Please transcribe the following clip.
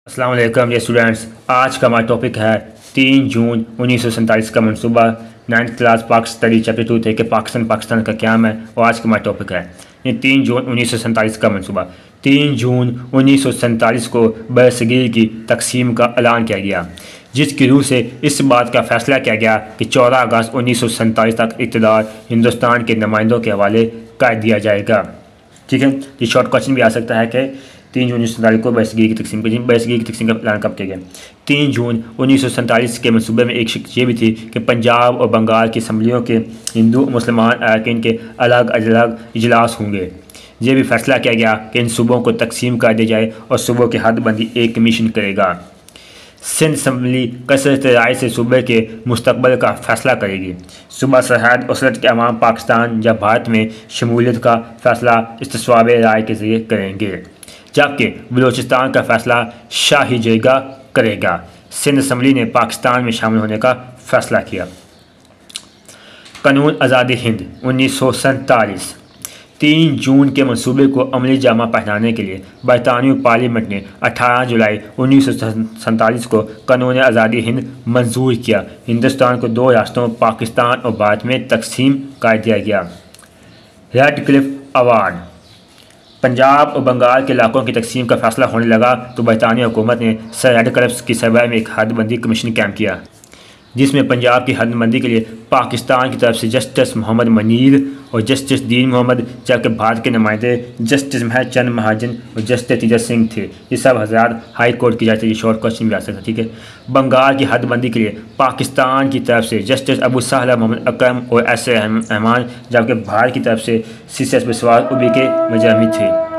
अस्सलाम वालेकुम dear students. आज का हमारा टॉपिक है 3 जून 1947 का मनसूबा। 9th क्लास पाक स्टडी चैप्टर 2 थे कि पाकिस्तान का क़याम है और आज का हमारा टॉपिक है ये 3 जून 1947 का मनसूबा। 3 जून 1947 को बरसगीर की तकसीम का ऐलान किया गया, जिसकी रूह से इस बात का फैसला किया गया कि 14 अगस्त 1947 तक इक़्तिदार हिंदुस्तान के नुमाइंदों के हवाले कर दिया जाएगा। ठीक है, ये शॉर्ट क्वेश्चन भी आ सकता है कि 3 जून 1947 को बरसगीर की तकसीम का ऐलान कब किया गया। 3 जून 1947 के मनसूबे में एक शिक ये भी थी कि पंजाब और बंगाल की असम्बलियों के हिंदू मुसलमान अरकान के अलग अलग इजलास होंगे। ये भी फैसला किया गया कि इन सूबों को तकसीम कर दिया जाए और सूबों की हदबंदी एक कमीशन करेगा। सिंध असम्बली कसरत राय से सूबे के मुस्तकबिल का फैसला करेगी। सूबा सरहद और सरहद के अवाम पाकिस्तान या भारत में शमूलियत का फैसला इस्तिस्वाब राय के ज़रिए करेंगे, जबकि बलूचिस्तान का फैसला शाही जरगा करेगा। सिंध असम्बली ने पाकिस्तान में शामिल होने का फैसला किया। कानून आज़ादी हिंद 1947। 3 जून के मनसूबे को अमली जामा पहनाने के लिए बरतानवी पार्लियामेंट ने 18 जुलाई 1947 को कानून आज़ादी हिंद मंजूर किया। हिंदुस्तान को 2 रियासतों पाकिस्तान और भारत में तकसीम कर दिया गया। Red Cliff award. पंजाब और बंगाल के इलाकों की तकसीम का फैसला होने लगा तो बरतानी हुकूमत ने सर रेड क्लिफ की सरबराही में एक हदबंदी कमीशन कायम किया, जिसमें पंजाब की हदबंदी के लिए पाकिस्तान की तरफ से जस्टिस मोहम्मद मनीर और जस्टिस दीन मोहम्मद, जबकि भारत के नुमाइंदे जस्टिस महज चंद महाजन और जस्टिस तेजस सिंह थे। ये सब हज़रात हाई कोर्ट की जाती है। शॉर्ट क्वेश्चन भी आ सकता है। ठीक है, बंगाल की हदबंदी के लिए पाकिस्तान की तरफ से जस्टिस अबू साहला मोहम्मद अकरम और एस ए रहमान, जबकि भारत की तरफ से CCS बिस्वास उबी के मजामी थे।